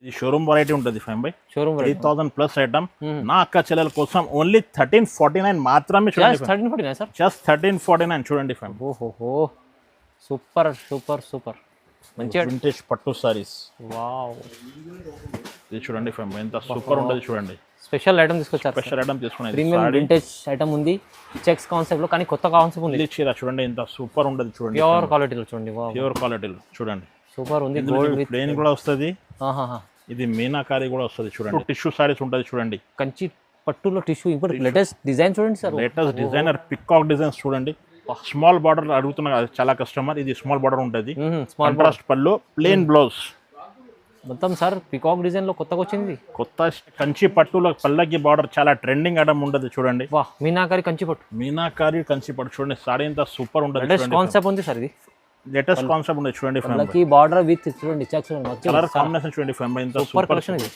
ఇది showroom variety ఉంటుంది ఫైమ్ by showroom 3000+ item నా అక్క చెల్లెల కోసం ఓన్లీ 1349 మాత్రమే చూడండి. 1349 సార్, జస్ట్ 1349 చూడండి ఫైమ్. ఓహోహో సూపర్ సూపర్ సూపర్ మంచిగా వింటేజ్ పట్టు సారీస్. వావ్, ఇది చూడండి ఫైమ్ ఎంత సూపర్ ఉంటుంది చూడండి. స్పెషల్ ఐటమ్ తీసుకొచ్చారు, స్పెషల్ ఐటమ్ తీసుకునేది ప్రీమియం వింటేజ్ ఐటమ్ ఉంది చెక్స్ కాన్సెప్ట్ లో, కానీ కొత్త కాన్సెప్ట్ ఉంది. ఇది చీర చూడండి ఎంత సూపర్ ఉంటుంది చూడండి. ప్యూర్ క్వాలిటీలో చూడండి. వావ్, ప్యూర్ క్వాలిటీలో చూడండి సూపర్ ఉంది. గోల్డ్ విత్ ప్లెయిన్ కూడా వస్తుంది, ఆహాహా ఇది మీనాకారి కూడా వస్తుంది చూడండి. టిష్యూ సారీస్ ఉంటుంది చూడండి. కంచి పట్టులో టిష్యూ, ఇప్పుడు లేటెస్ట్ డిజైన్ చూడండి sir. Latest designer peacock designs చూడండి. స్మాల్ బార్డర్ అడుగుతున్నా చాలా కస్టమర్, ఇది స్మాల్ బార్డర్ ఉంటుంది. కాంట్రాస్ట్ పళ్ళు, ప్లెయిన్ బ్లౌజ్ మొత్తం సార్. పికాక్ డిజైన్ లో కొత్తగా వచ్చింది, కొత్త కంచి పట్టులో పల్లకి బార్డర్ చాలా ట్రెండింగ్ ఐటమ్ ఉంటుంది చూడండి. వా, మీనాకారి కంచి పట్టు, మీనాకారి కంచి పట్టు చూడండి. సారీ ఎంత సూపర్ ఉంటుంది. లేటెస్ట్ కాన్సెప్ట్ ఉంది సార్, ఇది లేటెస్ట్ కాన్సెప్ట్ ఉంది చూడండి. పల్లకి బార్డర్ విత్ చూడండి చెక్స్ కలర్ కాంబినేషన్ చూడండి ఫైమ్ ఎంత సూపర్ కలెక్షన్ ఇది.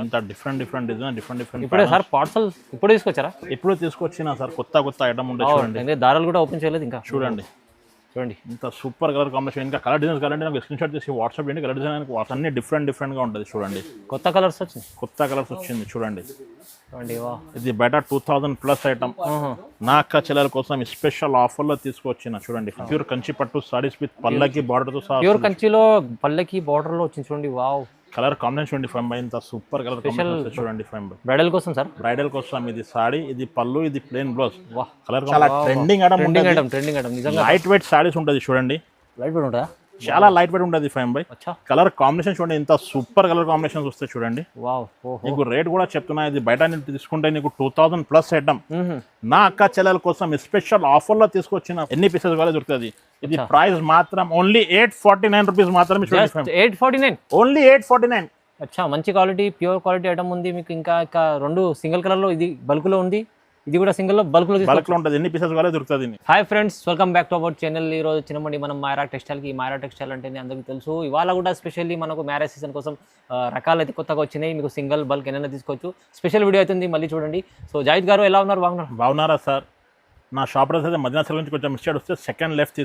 ఇంత డిఫరెంట్ డిజైన్, డిఫరెంట్ ఇప్పుడే సార్ పార్సల్ ఇప్పుడే తీసుకొచ్చారా? ఎప్పుడు తీసుకొచ్చినా సార్, కొత్త ఐటమ్ ఉంటుంది చూడండి. దారాలు కూడా ఓపెన్ చేయలేదు ఇంకా. చూడండి ఇంత సూపర్ కలర్ కాంబినేషన్. ఇంకా కలర్ డిజైన్స్ కావాలంటే నాకు స్క్రీన్ షాట్ చేసి వాట్సాప్ చేయండి. కలర్ డిజైన్ అన్ని డిఫరెంట్గా ఉంటుంది చూడండి. కొత్త కలర్స్ వచ్చింది, కొత్త కలర్స్ వచ్చింది చూడండి. వా, ఇది బయట 2000+ ఐటమ్ నా అక్క చెల్లెల కోసం స్పెషల్ ఆఫర్లో తీసుకొచ్చిన చూడండి. ప్యూర్ కంచి పట్టు సారీస్ విత్ పల్లకి బార్డర్ తో సహా. ప్యూర్ కంచిలో పల్లకి బార్డర్ లో వచ్చింది చూడండి. వావ్, కలర్ కాంబినేషన్ చూడండి ఫైమ్ బై ఇంత సూపర్ కలర్ కాంబినేషన్ చూడండి ఫైమ్ బై. బ్రైడల్ కోసం సార్, బ్రైడల్ కోసం ఇది సారీ, ఇది పళ్ళు, ఇది ప్లెయిన్ బ్లౌజ్. వా, కలర్ చాలా ట్రెండింగ్ ఐటమ్ నిజంగా. లైట్ వెయిట్ సారీస్ ఉంటుంది చూడండి. లైట్ వెయిట్ ఉంటుందా? చాలా లైట్ వెయిట్ ఉంటుంది ఫైమ్ బై. కలర్ కాంబినేషన్ చూడండి ఎంత సూపర్ కలర్ కాంబినేషన్స్ వస్తాయి చూడండి. వావ్, నీకు రేట్ కూడా చెప్తున్నా, ఇది బయట తీసుకుంటే నీకు 2000+ ఐటమ్ నా అక్క చెల్లెల కోసం స్పెషల్ ఆఫర్ లో తీసుకొచ్చిన. ఎన్ని పీసెస్ కావాలి దొరుకుతుంది. ఇది ప్రైస్ మాత్రం ఓన్లీ 849 రూపీస్ మాత్రమే చూడండి. 849 ఓన్లీ 849. అచ్చా, మంచి క్వాలిటీ ప్యూర్ క్వాలిటీ ఐటమ్ ఉంది మీకు. ఇంకా రెండు సింగిల్ కలర్ లో, ఇది బల్క్ లో ఉంది, ఇది కూడా సింగిల్ లో బల్క్ లో ఉంటుంది. ఎన్ని పీసెస్ కావాలి దొరుకుతుంది. Hi friends, welcome back to our channel. ఈ రోజు వచ్చినమండి మనం మైరా టెక్స్టైల్ కి. మైరా టెక్స్టైల్ అంటే అందరికీ తెలుసు. ఇవాళ కూడా స్పెషల్లీ మనకు మ్యారేజ్ సీజన్ కోసం రకాలు అయితే కొత్తగా వచ్చినాయి. మీకు సింగిల్ బల్క్ ఏమైనా తీసుకోవచ్చు. స్పెషల్ వీడియో అవుతుంది, మళ్ళీ చూడండి. సో జాయిద్ గారు ఎలా ఉన్నారు? బాగున్నారా సార్? నా షాప్ అడ్రస్ అయితే మదీనా సర్కిల్ నుంచి కొంచెం మిస్టేక్ వస్తే సెకండ్ లెఫ్ట్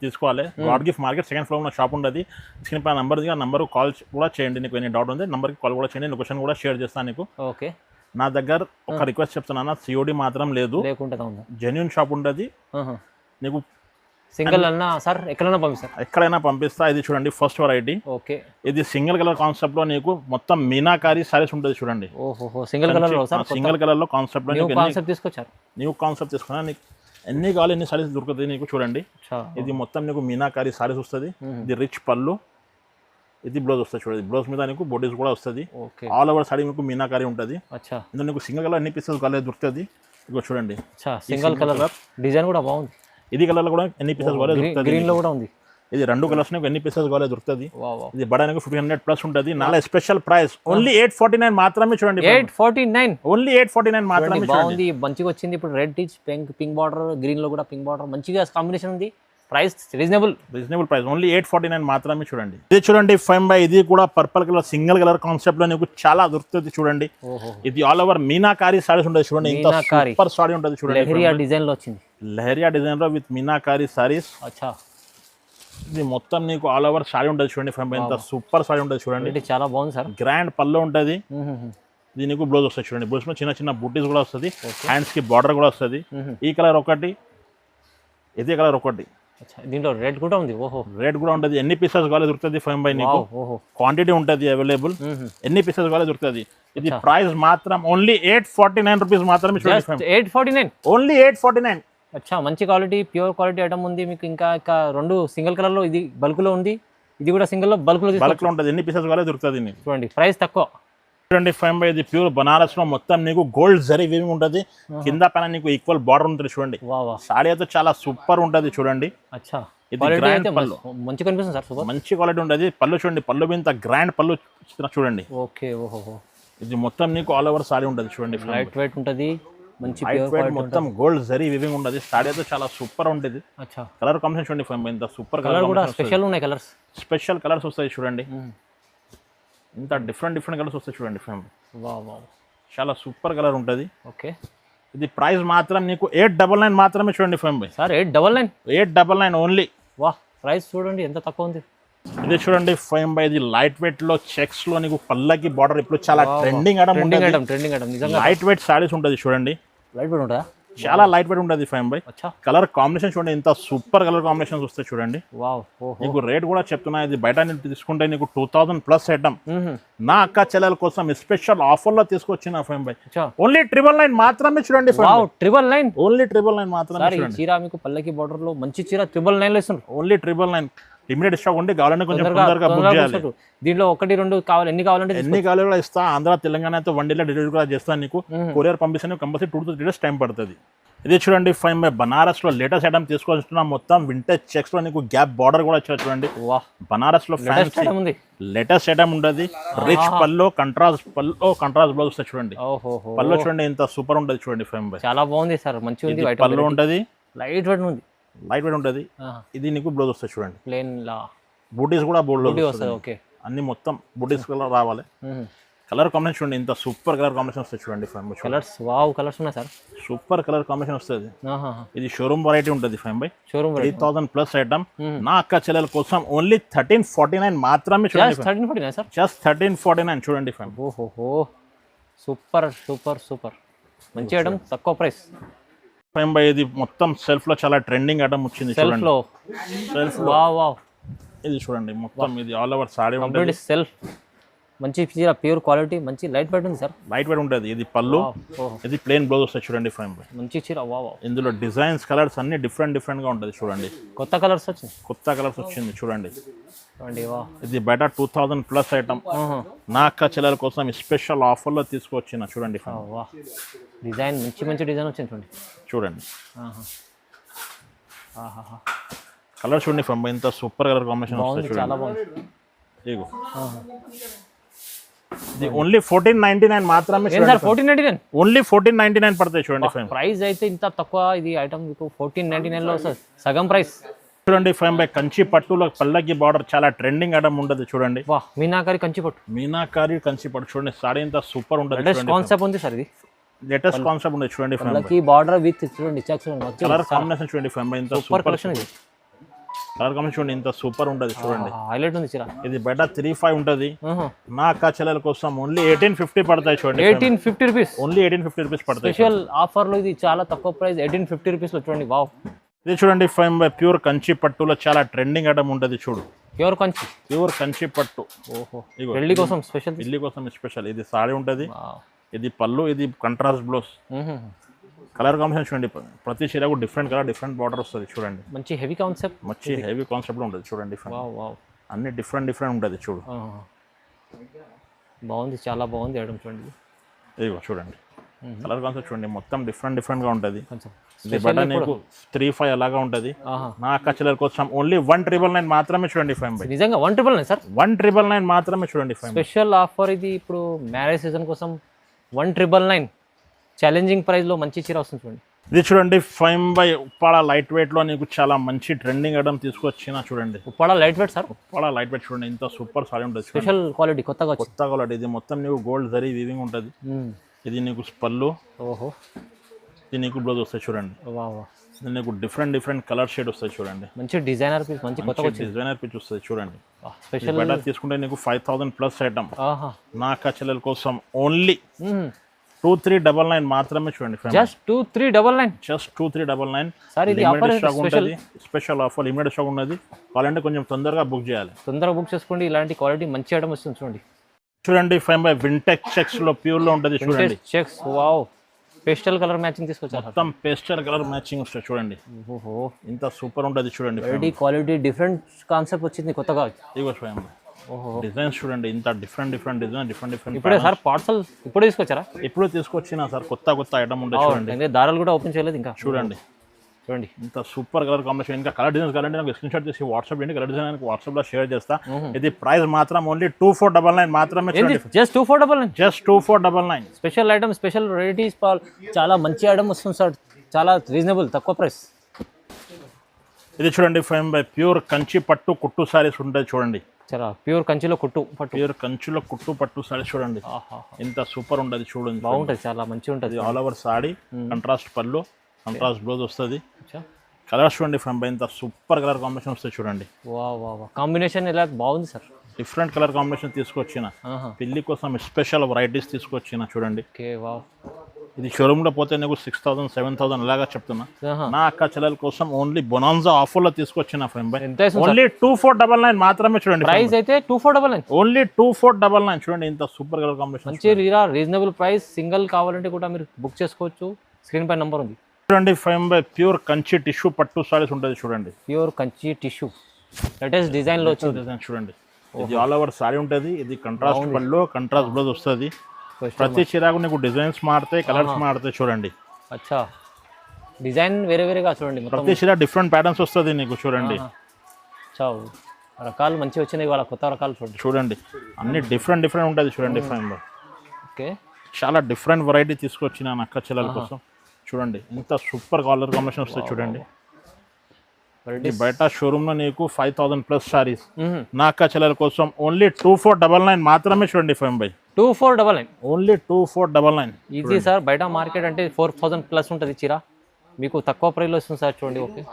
తీసుకోవాలి. God gift market second floor ఉన్న షాప్ ఉంటుంది. స్క్రీన్ పై నంబర్ కాల్ కూడా చేయండి. నీకు ఎన్ని డౌట్ ఉంది నంబర్కి కాల్ కూడా చేయండి. లొకేషన్ కూడా షేర్ చేస్తాను నీకు. ఓకే, నా దగ్గర ఒక రిక్వెస్ట్ చెప్తున్నా, సిఓడి మాత్రం లేదు, జెన్యూన్ షాప్ ఉంటుంది. నీకు సింగిల్ అన్నా సార్ ఎక్కడైనా పంపిస్తా. ఇది చూడండి ఫస్ట్ వెరైటీ. ఓకే, ఇది సింగిల్ కలర్ కాన్సెప్ట్ లో నీకు మొత్తం మీనాకారి సారీస్ ఉంటుంది చూడండి. సింగిల్ కలర్ లో కాన్సెప్ట్ లో న్యూ కాన్సెప్ట్ తీసుకున్నా. నీకు ఎన్ని కావాలి ఎన్ని సారీస్ దొరుకుతుంది నీకు చూడండి. ఇది మొత్తం నీకు మీనాకారి సారీస్ వస్తుంది. ఇది రిచ్ పళ్ళు, ఇది బ్లౌజ్ వస్తుంది చూడండి. బ్లౌజ్ మీద నీకు బోడీస్ కూడా వస్తుంది. ఆల్ ఓవర్ సారీ మీకు మీనాకారి ఉంటుంది. ఇందులో నీకు సింగిల్ కలర్ ఎన్ని పీసెస్ కాలేదు దొరుకుతుంది. ఇగో చూడండి సింగిల్ కలర్ డిజైన్ కూడా బాగుంది. ఇది కలర్ లో కూడా ఎన్ని పీసెస్ కాలేదు దొరుకుతుంది. గ్రీన్ లో కూడా ఉంది. ఇది రెండు కలర్స్ నీకు ఎన్ని పీసెస్ కాలేదు దొరుకుతుంది. ఇది బడా నీకు 1500+ ఉంటుంది. నాలా స్పెషల్ ప్రైస్ ఓన్లీ 849 మాత్రమే చూడండి. 849 ఓన్లీ 849 మాత్రమే. బాగుంది, మంచిగా వచ్చింది. ఇప్పుడు రెడ్ టిచ్ పింక్ బార్డర్, గ్రీన్ లో కూడా పింక్ బార్డర్, మంచిగా కాంబినేషన్ ఉంది. ప్రైస్ రీజనబుల్ ప్రైస్ ఓన్లీ 849 మాత్రమే చూడండి. ఇది చూడండి ఫైమ్ బై, ఇది కూడా purple colour single colour concept లో నీకు చాలా దొరుకుతుంది చూడండి. ఇది ఆల్ ఓవర్ మీనాకారి సారీస్ ఉంటుంది చూడండి. ఇంత సూపర్ సారీ ఉంటుంది చూడండి. లెహరియా డిజైన్ లో వచ్చింది. లెహరియా డిజైన్ లో విత్ మీనాకారి సారీస్. అచ్చా, ఇది మొత్తం నీకు ఆల్ ఓవర్ సారీ ఉంటుంది చూడండి. ఫైమ్ బై ఇంత సూపర్ సారీ ఉంటుంది చూడండి. చాలా బాగుంది సార్. గ్రాండ్ పళ్ళు ఉంటుంది. ఇది నీకు బ్లౌజ్ వస్తుంది చూడండి. బ్లౌజ్ లో చిన్న చిన్న బూటీస్ కూడా వస్తుంది. హ్యాండ్స్ కి బార్డర్ కూడా వస్తుంది. ఈ కలర్ ఒకటి, ఇదే కలర్ ఒకటి. దీంట్లో రెడ్ కూడా ఉంది. రెడ్ కూడా ఉంటుంది. ఎన్ని పీసెస్ కావాలి దొరుకుతుంది ఫైమ్ బై. నీకు క్వాంటిటీ ఉంటుంది అవైలబుల్. ఎన్ని పీసెస్ కావాలి దొరుకుతుంది. ఇది ప్రైస్ మాత్రం ఓన్లీ 849 రూపీస్ మాత్రమే చూడండి. 849 ఓన్లీ 849. అచ్చా, మంచి క్వాలిటీ ప్యూర్ క్వాలిటీ ఐటమ్ ఉంది మీకు. ఇంకా రెండు సింగిల్ కలర్ లో, ఇది బల్క్ లో ఉంది, ఇది కూడా సింగిల్ లో బల్క్ లో ఉంటుంది. ఎన్ని పీసెస్ కావాలి దొరుకుతుంది. చూడండి ప్రైస్ తక్కువ చూడండి ఫైమ్ బై. ఇది ప్యూర్ బనారస్ లో మొత్తం నీకు గోల్డ్ జరీ వీవింగ్ ఉంటుంది. కింద పైన నీకు ఈక్వల్ బార్డర్ ఉంటుంది చూడండి. సారీ అయితే చాలా సూపర్ ఉంటుంది చూడండి. అచ్చా, ఇది గ్రాండ్ పళ్ళు మంచి కనిపిస్తుంది సార్. మంచి క్వాలిటీ ఉంటుంది. పళ్ళు చూడండి, పళ్ళు మీద గ్రాండ్ పళ్ళు చూడండి. ఓకే, ఇది మొత్తం నీకు ఆల్ ఓవర్ సారీ ఉంటుంది చూడండి. లైట్ వెయిట్ ఉంటుంది, మంచి మొత్తం గోల్డ్ జరీ వివింగ్ ఉంటుంది. సారీ అయితే చాలా సూపర్ ఉంటుంది. కలర్ కాంబినేషన్ చూడండి ఫైమ్ బై, ఇంత సూపర్ కలర్ కూడా స్పెషల్ ఉన్నాయి. కలర్స్ స్పెషల్ కలర్స్ వస్తాయి చూడండి. ఇంత డిఫరెంట్ కలర్స్ వస్తాయి చూడండి ఫైమ్. చాలా సూపర్ కలర్ ఉంటుంది. ఓకే, ఇది ప్రైస్ మాత్రం నీకు 899 మాత్రమే చూడండి ఫైమ్ బై. Sir 899 899 only. వా, ప్రైస్ చూడండి ఎంత తక్కువ ఉంది. ఇది చూడండి ఫైన్ బై ఇది లైట్ వెయిట్ లో చెక్స్ లో నీకు పల్లకి బార్డర్ ఇప్పుడు చాలా ట్రెండింగ్ ట్రెండింగ్ నిజంగా లైట్ వెయిట్ సారీస్ ఉంటుంది చూడండి. లైట్ వెయిట్ ఉంటుందా? చాలా లైట్ వెయిట్ ఉంటుంది ఫైన్ బై. కలర్ కాంబినేషన్ చూడండి ఇంత సూపర్ కలర్ కాంబినేషన్స్ వస్తాయి చూడండి. నీకు రేట్ కూడా చెప్తున్నా, ఇది బయట తీసుకుంటే నీకు 2000+ ఐటమ్. నా అక్క చెల్లెల కోసం స్పెషల్ ఆఫర్ లో తీసుకొచ్చిన ఫైన్ బై. ఓన్లీ 999 మాత్రమే చూడండి. 999 ఓన్లీ 999 మాత్రమే. చీర మీకు పల్లకి బార్డర్ లో మంచి చీర 999 లో ఇస్తున్నారు. ఓన్లీ 999. లిమిటెడ్ స్టాక్ ఉండి కావాలంటే కొంచెం తొందరగా బుక్ చేయాలి. దీంట్లో 1, 2 కావాలి, ఎన్ని కావాలి కూడా ఇస్తా. ఆంధ్ర తెలంగాణతో 1 డేలో డెలివరీ కూడా చేస్తాను. నీకు కొరియర్ పంపిస్తాను, కంపల్సరీ 2 to 3 days టైం పడుతుంది. ఇది చూడండి ఫైన్ బై బనారస్ లో లేటెస్ట్ ఐటమ్ తీసుకొస్తున్నా. మొత్తం వింటేజ్ చెక్స్ లో నీకు గ్యాప్ బార్డర్ కూడా వచ్చారు చూడండి. బనారస్ లో లేటెస్ట్ ఐటమ్ ఉంటుంది. రిచ్ పల్లో కంట్రాస్ట్ బ్లౌజ్ వస్తాయి చూడండి. పల్లో చూడండి ఎంత సూపర్ ఉంటుంది చూడండి ఫైన్ బై. చాలా బాగుంది సార్, మంచిగా పల్లో ఉంటుంది, లైట్ వెయిట్ ఉంది, ఉంటుంది. ఇది నీకు బ్లౌజ్ వస్తాయి చూడండి. ప్లేన్ లా బూటీస్ కూడా బోల్డ్ వస్తాయి. ఓకే, అన్ని మొత్తం బూటీస్ కలర్ రావాలి. కలర్ కాంబినేషన్ చూడండి ఇంత సూపర్ కలర్ కాంబినేషన్ వస్తుంది చూడండి. కలర్స్ వావ్, కలర్స్ ఉన్నాయి సార్, సూపర్ కలర్ కాంబినేషన్ వస్తుంది. ఇది షోరూమ్ వెరైటీ ఉంటుంది ఫైన్ బై. Showroom 3000+ item. నా అక్క చెల్లెల కోసం ఓన్లీ 1349 మాత్రమే చూడండి. 1349 సార్, జస్ట్ 1349 చూడండి ఫైన్. ఓహో సూపర్ సూపర్ సూపర్, మంచి ఐటమ్, తక్కువ ప్రైస్ ఫైన్ బై. ఇది మొత్తం సెల్ఫ్ లో చాలా ట్రెండింగ్ ఐటమ్ వచ్చింది చూడండి. సెల్ఫ్ లో వావ్, ఇది చూడండి మొత్తం ఇది ఆల్ ఓవర్ సారీ ఉంటుంది. సెల్ఫ్ మంచి చీర, ప్యూర్ క్వాలిటీ, మంచి లైట్ వెయిట్ ఉంది సార్. లైట్ వెయిట్ ఉంటుంది. ఇది పళ్ళు, ఇది ప్లేన్ బ్లౌజ్ వస్తాయి చూడండి ఫైన్ బై. మంచి చీర వావ్. ఇందులో డిజైన్స్ కలర్స్ అన్ని డిఫరెంట్ గా ఉంటుంది చూడండి. కొత్త కలర్స్ వచ్చింది చూడండి. ఇది బయట 2000+ ఐటమ్. నా అక్క చెల్లెల కోసం స్పెషల్ ఆఫర్ లో తీసుకొచ్చిన చూడండి. డిజైన్ మంచి డిజైన్ వచ్చింది చూడండి. కలర్ చూడండి ఫైన్ బై, ఇంత సూపర్ కలర్ కాంబినేషన్ వస్తుంది. చాలా బాగుంది. ఇగో ఇది ఓన్లీ 1499 మాత్రమే. 1499 ఓన్లీ 1499 పడతాయి చూడండి ఫైన్. ప్రైస్ అయితే ఇంత తక్కువ, ఇది ఐటమ్ మీకు 1499 లో సగం ప్రైస్ చూడండి ఫైన్ బై. కంచి పట్టులో పల్లకి బార్డర్ చాలా ట్రెండింగ్ ఐటమ్ ఉంటుంది చూడండి. మీనాకారి కంచి పట్టు చూడండి. సారీ ఇంత సూపర్ ఉంటుంది. లేటెస్ట్ కాన్సెప్ట్ ఉంది సార్, ఇది లేటెస్ట్ కాన్సెప్ట్ ఉంది చూడండి ఫైన్ బై. బార్డర్ విత్ చూడండి చెక్స్, కలర్ కాంబినేషన్ చూడండి ఫైన్ బై, ఇంత సూపర్ కలెక్షన్. ఇది కలర్ కాంబినేషన్ చూడండి ఇంత సూపర్ ఉంటుంది చూడండి. హైలైట్ ఉంది చీర. ఇది బయట 35 ఉంటుంది. నా అక్క చెల్లెల కోసం ఓన్లీ 1850 పడతాయి చూడండి. 1850 రూపీస్, ఓన్లీ 1850 రూపీస్ పడతాయి. స్పెషల్ ఆఫర్ లో ఇది చాలా తక్కువ ప్రైస్, 1850 రూపీస్ లో చూడండి. వావ్, ఇది చూడండి ఫైన్ బై. ప్యూర్ కంచి పట్టులో చాలా ట్రెండింగ్ ఐటమ్ ఉంటుంది చూడు. ప్యూర్ కంచి పట్టు. ఓహో, పెళ్లి కోసం స్పెషల్. ఇది సారీ ఉంటుంది, ఇది పళ్ళు, ఇది కంట్రాస్ట్ బ్లౌజ్. కలర్ కాంబినేషన్ చూడండి. ప్రతి చీరకు డిఫరెంట్ కలర్, డిఫరెంట్ బార్డర్ వస్తుంది చూడండి. మంచి హెవీ కాన్సెప్ట్ ఉంటుంది చూడండి. అన్ని డిఫరెంట్ ఉంటుంది చూడు. బాగుంది, చాలా బాగుంది ఐటమ్ చూడండి. ఇదిగో చూడండి కలర్ కాన్సెప్ట్ చూడండి, మొత్తం డిఫరెంట్ గా ఉంటుంది. ఇది బటన్ నీకు 35 అలాగా ఉంటుంది. నా అక్క చెల్లెల కోసం ఓన్లీ 1999 మాత్రమే చూడండి ఫైన్ బై. నిజంగా 1999 సార్, 1999 మాత్రమే చూడండి ఫైన్. స్పెషల్ ఆఫర్ ఇది ఇప్పుడు మ్యారేజ్ సీజన్ కోసం 1999 ఛాలెంజింగ్ ప్రైస్ లో మంచి చీర వస్తుంది చూడండి. ఇది చూడండి fine by. Uppada light weight లో నీకు చాలా మంచి ట్రెండింగ్ ఐటమ్ తీసుకొచ్చిన చూడండి. Uppada light weight sir, Uppada light weight చూడండి ఇంత సూపర్ సారీ ఉంటుంది. స్పెషల్ క్వాలిటీ, కొత్త క్వాలిటీ. ఇది మొత్తం నీకు గోల్డ్ జరీ వీవింగ్ ఉంటుంది. ఇది నీకు పళ్ళు, ఇది నీకు బ్లౌజ్ వస్తాయి చూడండి. ఇది నీకు డిఫరెంట్ కలర్ షేడ్ వస్తాయి చూడండి. మంచి డిజైనర్ పీస్, మంచి కొత్త డిజైనర్ పీస్ వస్తుంది చూడండి. స్పెషల్ బయట తీసుకుంటే నీకు 5000+ ఐటమ్. నా అక్క చెల్లెల కోసం ఓన్లీ 2399 మాత్రమే చూడండి. Just 2399 sir. ఇది ఆఫర్ ఉంటుంది, స్పెషల్ ఆఫర్, లిమిటెడ్ స్టాక్ ఉన్నది. కావాలంటే కొంచెం తొందరగా బుక్ చేయాలి. తొందరగా బుక్ చేసుకోండి. ఇలాంటి క్వాలిటీ మంచి ఐటమ్ వస్తుంది చూడండి ఫైన్ బై. వింటెక్ చెక్స్ లో ప్యూర్ లో ఉంటుంది చూడండి. Checks wow, pastel colour matching తీసుకొచ్చారు. మొత్తం పేస్టల్ కలర్ మ్యాచింగ్ వస్తుంది చూడండి. ఓహో, ఇంత సూపర్ ఉంటుంది చూడండి. క్వాలిటీ డిఫరెంట్ కాన్సెప్ట్ వచ్చింది కొత్తగా. ఇగో ఫైన్ బై. డిజైన్స్ చూడండి ఇంత డిఫరెంట్ డిజైన్, డిఫరెంట్. ఇప్పుడే సార్ పార్సల్ ఇప్పుడే తీసుకొచ్చారా? ఇప్పుడు తీసుకొచ్చినా సార్, కొత్త ఐటమ్ ఉంటుంది చూడండి. దారాలు కూడా ఓపెన్ చేయలేదు ఇంకా. చూడండి ఇంత సూపర్ కలర్ కాంబినేషన్. ఇంకా కలర్ డిజైన్స్ కావాలంటే నాకు స్క్రీన్ షాట్ చేసి వాట్సాప్ చేయండి. కలర్ డిజైన్ వాట్సాప్ లో షేర్ చేస్తా. ఇది ప్రైస్ మాత్రం ఓన్లీ 2499 మాత్రమే. Just 2499. Special item, special varieties, చాలా మంచి ఐటమ్ వస్తుంది సార్. చాలా రీజనబుల్, తక్కువ ప్రైస్. ఇది చూడండి ఫైన్ బై. ప్యూర్ కంచి పట్టు కుట్టు సారీస్ ఉంటుంది చూడండి. ప్యూర్ కంచిలో కుట్టు పట్టు సారీ చూడండి. ఇంత సూపర్ ఉంటుంది చూడండి. బాగుంటుంది, చాలా మంచిగా ఉంటుంది. ఆల్ ఓవర్ సారీ, కంట్రాస్ట్ పళ్ళు, కంట్రాస్ట్ బ్లౌజ్ వస్తుంది. కలర్స్ చూడండి ఫ్రెండ్ ఇంత సూపర్ కలర్ కాంబినేషన్ వస్తాయి చూడంండి. వా వా వా కాంబినేషన్ ఎలా బాగుంది సార్. డిఫరెంట్ కలర్ కాంబినేషన్ తీసుకొచ్చిన పెళ్లి కోసం స్పెషల్ వెరైటీస్ తీసుకొచ్చిన చూడండి. Okay wow. ఇది షోరూమ్లో పోతే నీకు 6,000 7,000 అలాగా చెప్తున్నా. నా అక్క చెల్లెల కోసం ఓన్లీ బొనాన్జా ఆఫర్లో తీసుకొచ్చిన ఫ్రెండ్ బై. ఓన్లీ 2499 మాత్రమే చూడండి. ప్రైస్ అయితే 2499. ఓన్లీ 2499 చూడండి. ఇంత సూపర్ కలర్ కాంబినేషన్ మంచి రీజనబుల్ ప్రైస్. సింగిల్ కావాలంటే కూడా మీరు బుక్ చేసుకోవచ్చు. స్క్రీన్ పై నంబర్ ఉంది చూడండి. Friend by pure Kanchi tissue పట్టు సారీస్ ఉంటుంది చూడండి. Pure Kanchi tissue latest design లో వచ్చింది డిజైన్ చూడండి. ఇది ఆల్ ఓవర్ సారీ ఉంటుంది. ఇది కంట్రాస్ట్ పళ్ళు కంట్రాస్ట్ బ్లౌజ్ వస్తుంది. ప్రతి చీరకు నీకు డిజైన్స్ మారుతాయి, కలర్స్ మారుతాయి చూడండి. అచ్చా డిజైన్ వేరే వేరేగా చూడండి. ప్రతి చీర డిఫరెంట్ ప్యాటర్న్స్ వస్తుంది నీకు చూడండి. చావు రకాలు మంచిగా వచ్చినాయి వాళ్ళ కొత్త రకాలు చూడండి. చూడండి అన్ని డిఫరెంట్ డిఫరెంట్ ఉంటుంది చూడండి. ఫ్రెండ్ ఓకే చాలా డిఫరెంట్ వెరైటీ తీసుకొచ్చిన అక్క చెల్లెల కోసం చూడండి. ఇంత సూపర్ కలర్ కాంబినేషన్ వస్తుంది చూడండి. బయట షోరూమ్ లో నీకు 5,000+ సారీస్. నా అక్క చెల్లెల కోసం ఓన్లీ 2499 మాత్రమే చూడండి. Friend by 2499 only 2499 easy sir. బయట మార్కెట్ అంటే 4,000+ ఉంటుంది చీర, మీకు తక్కువ ప్రైస్ లో వస్తుంది సార్. చూడండి ఓకే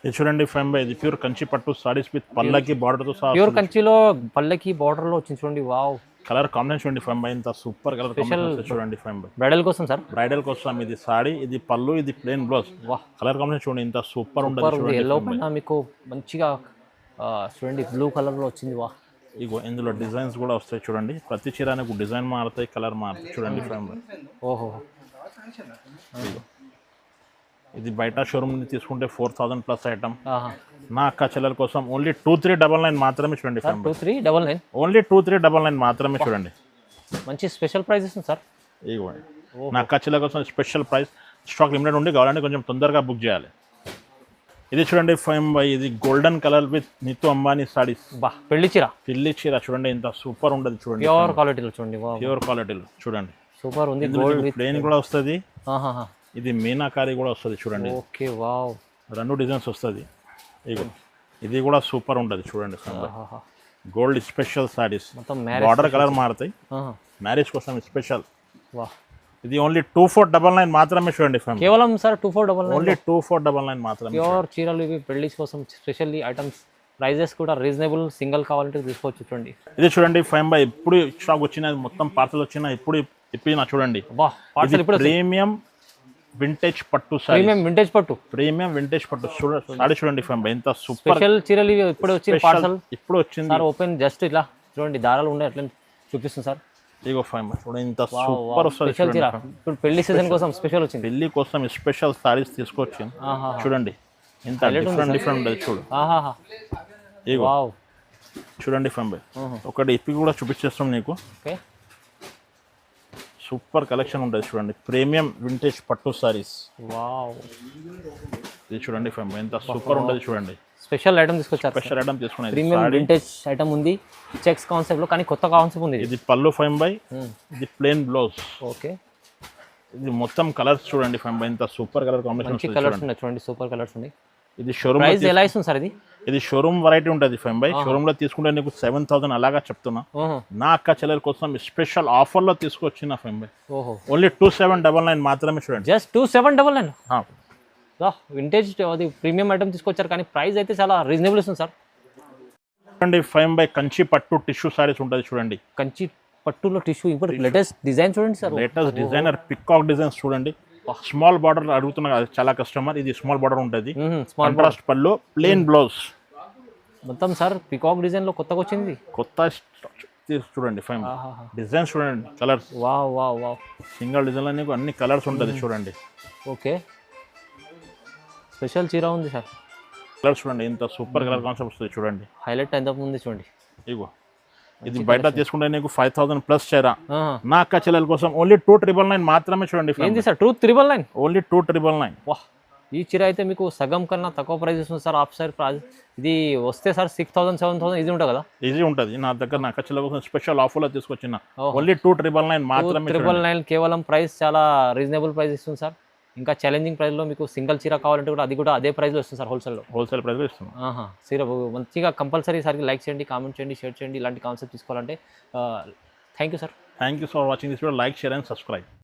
ఇది చూడండి. ఫ్రెండ్ బై ఇది ప్యూర్ కంచి పట్టు సారీస్ విత్ పల్లకి బార్డర్ తో సహా. ప్యూర్ కంచిలో పల్లకి బార్డర్ లో వచ్చింది చూడండి. వావ్ కలర్ కాంబినేషన్ చూడండి. ఫ్రెండ్ బై ఇంత సూపర్ కలర్ కాంబినేషన్ చూడండి. ఫ్రెండ్ బై బ్రైడల్ కోసం సార్. బ్రైడల్ కోసం ఇది సారీ, ఇది పళ్ళు, ఇది ప్లెయిన్ బ్లౌజ్. కలర్ కాంబినేషన్ చూడండి ఇంత సూపర్ ఉంటుంది. ఎల్లో పైన మీకు మంచిగా చూడండి బ్లూ కలర్ లో వచ్చింది. వా ఇగో ఇందులో డిజైన్స్ కూడా వస్తాయి చూడండి. ప్రతి చీరకు డిజైన్ మారుతాయి, కలర్ మారుతాయి చూడండి. ఫ్రెండ్ బై ఓహో ఇది బయట షోరూమ్ తీసుకుంటే 4,000+ ఐటమ్. నా అక్క చెల్లెల కోసం ఓన్లీ 2399 మాత్రమే చూడండి. 2399 ఓన్లీ 2399 మాత్రమే చూడండి. మంచి స్పెషల్ ప్రైస్ ఇస్తుంది సార్. ఇవ్వండి నా అక్క చెల్లెల కోసం స్పెషల్ ప్రైస్. స్టాక్ లిమిటెడ్ ఉండి కావాలంటే కొంచెం తొందరగా బుక్ చేయాలి. ఇది చూడండి. ఫ్రెండ్ బై ఇది golden colour with Neetu Ambani saris. బా పెళ్లి చీర చూడండి. ఇంత సూపర్ ఉంటుంది చూడండి. ప్యూర్ క్వాలిటీలో చూడండి. ప్యూర్ క్వాలిటీలో చూడండి. సూపర్ ఉంది. ప్లెయిన్ కూడా వస్తుంది. ఇది మీనాకారి కూడా వస్తుంది చూడండి. ఓకే వావ్ 2 డిజైన్స్ వస్తుంది. ఇగో ఇది కూడా సూపర్ ఉంటుంది చూడండి. గోల్డ్ స్పెషల్ సారీస్ మొత్తం బార్డర్ కలర్ మారుతాయి. మ్యారేజ్ కోసం స్పెషల్. ఇది ఓన్లీ 2499 మాత్రమే చూడండి. కేవలం సార్ 2499 ఓన్లీ 2499 మాత్రమే. ప్యూర్ చీరలు ఇవి పెళ్లి కోసం స్పెషల్లీ ఐటమ్స్. ప్రైజెస్ కూడా రీజనబుల్. సింగిల్ కావాలంటే తీసుకోవచ్చు చూడండి. ఇది చూడండి. ఫ్రెండ్ బై ఇప్పుడు స్టాక్ వచ్చిన మొత్తం పార్సల్ వచ్చిన ఇప్పుడు ఇప్పిన చూడండి. ప్రీమియం వింటేజ్ పట్టు సారీ. ప్రీమియం వింటేజ్ పట్టు సారీ చూడండి. ఫ్రెండ్ ఎంత సూపర్ స్పెషల్ చీరలు ఇవి ఇప్పుడు వచ్చిన పార్సల్. ఇప్పుడు వచ్చింది సార్. ఓపెన్ జస్ట్ ఇట్లా చూడండి. దారాలు ఉన్నాయి అట్లా చూపిస్తుంది సార్. ఇగో ఫ్రెండ్ చూడండి ఇంత సూపర్ వస్తుంది. ఇప్పుడు పెళ్లి సీజన్ కోసం స్పెషల్ వచ్చింది. పెళ్లి కోసం స్పెషల్ సారీస్ తీసుకొచ్చింది చూడండి. ఇంత డిఫరెంట్ ఉంటుంది చూడు. ఇగో చూడండి. ఫ్రెండ్ ఒకటి ఇప్పి కూడా చూపించేస్తాం నీకు. సూపర్ కలెక్షన్ ఉంటుంది చూడండి. ప్రీమియం వింటేజ్ పట్టు సారీస్. వావ్ ఇది చూడండి. ఫ్రెండ్ ఎంత సూపర్ ఉంటుంది చూడండి. స్పెషల్ ఐటమ్ తీసుకొచ్చారు. స్పెషల్ ఐటమ్ తీసుకున్నాయి. ప్రీమియం వింటేజ్ ఐటమ్ ఉంది చెక్స్ కాన్సెప్ట్ లో, కానీ కొత్త కాన్సెప్ట్ ఉంది. ఇది పళ్ళు. ఫ్రెండ్ బై ఇది ప్లెయిన్ బ్లౌజ్. ఓకే ఇది మొత్తం కలర్స్ చూడండి. ఫ్రెండ్ బై ఎంత సూపర్ కలర్ కాంబినేషన్. కలర్స్ ఉన్నాయి చూడండి. సూపర్ కలర్స్ ఉన్నాయి. ఇది షోరూమ్ ప్రైస్ ఎలా ఇస్తుంది సార్? ఇది షోరూమ్ వెరైటీ ఉంటుంది. ఫ్రెండ్ బై షోరూమ్ లో తీసుకుంటే నీకు 7,000 అలాగా చెప్తున్నా. నా అక్క చెల్లెల కోసం స్పెషల్ ఆఫర్ లో తీసుకొచ్చిన. ఫ్రెండ్ బై ఓన్లీ 2799 మాత్రమే చూడండి. జస్ట్ 2799. వింటేజ్ అది ప్రీమియం ఐటమ్ తీసుకొచ్చారు, కానీ ప్రైస్ అయితే చాలా రీజనబుల్ ఇస్తుంది సార్. చూడండి. ఫ్రెండ్ బై కంచి పట్టు టిష్యూ సారీస్ ఉంటుంది చూడండి. కంచి పట్టులో టిష్యూ ఇప్పుడు లేటెస్ట్ డిజైన్ చూడండి sir. Latest designer peacock designs చూడండి. స్మాల్ బార్డర్ అడుగుతున్నా చాలా కస్టమర్. ఇది స్మాల్ బార్డర్ ఉంటుంది. కాంట్రాస్ట్ పళ్ళు, ప్లెయిన్ బ్లౌజ్ మొత్తం సార్. పికాక్ డిజైన్ లో కొత్తగా వచ్చింది. కొత్త చూడండి. ఫ్రెండ్ డిజైన్స్ చూడండి. Colours wow wow wow. Single design లో నీకు అన్ని కలర్స్ ఉంటుంది చూడండి. ఓకే స్పెషల్ చీర ఉంది సార్. కలర్స్ చూడండి. ఇంత సూపర్ కలర్ కాన్సెప్ట్ వస్తుంది చూడండి. హైలైట్ ఎంత ఉంది చూడండి. ఇగో ఇది బయట తీసుకుంటే నీకు 5,000+ చీర. నా అక్క చెల్లెల కోసం ఓన్లీ 2399 మాత్రమే చూడండి. ఏంది సార్ 2399? ఓన్లీ 2399. వా ఈ చీర అయితే మీకు సగం కన్నా తక్కువ ప్రైస్ ఇస్తుంది సార్. ఆఫ్ సైడ్ ప్రైస్ ఇది వస్తే సార్ 6,000 7,000 ఈజీ ఉంటుంది కదా. ఈజీ ఉంటుంది. నా దగ్గర నా అక్క చెల్లెల కోసం స్పెషల్ ఆఫర్లో తీసుకొచ్చిన. ఓన్లీ 2399 మాత్రమే. 2399 కేవలం. ప్రైస్ చాలా రీజనబుల్ ప్రైస్ ఇస్తుంది సార్. ఇంకా ఛాలెంజింగ్ ప్రైస్లో మీకు సింగిల్ చీర కావాలంటే కూడా అది కూడా అదే ప్రైస్లో వస్తుంది సార్. హోల్సేల్ ప్రైస్లో ఇస్తున్నాం. చీర మంచిగా కంపల్సరీ సార్కి లైక్ చేయండి, కామెంట్ చేయండి, షేర్ చేయండి. ఇలాంటి కాన్సెప్ట్ తీసుకోవాలంటే thank you sir. Thank you for watching this video. Like, share and subscribe.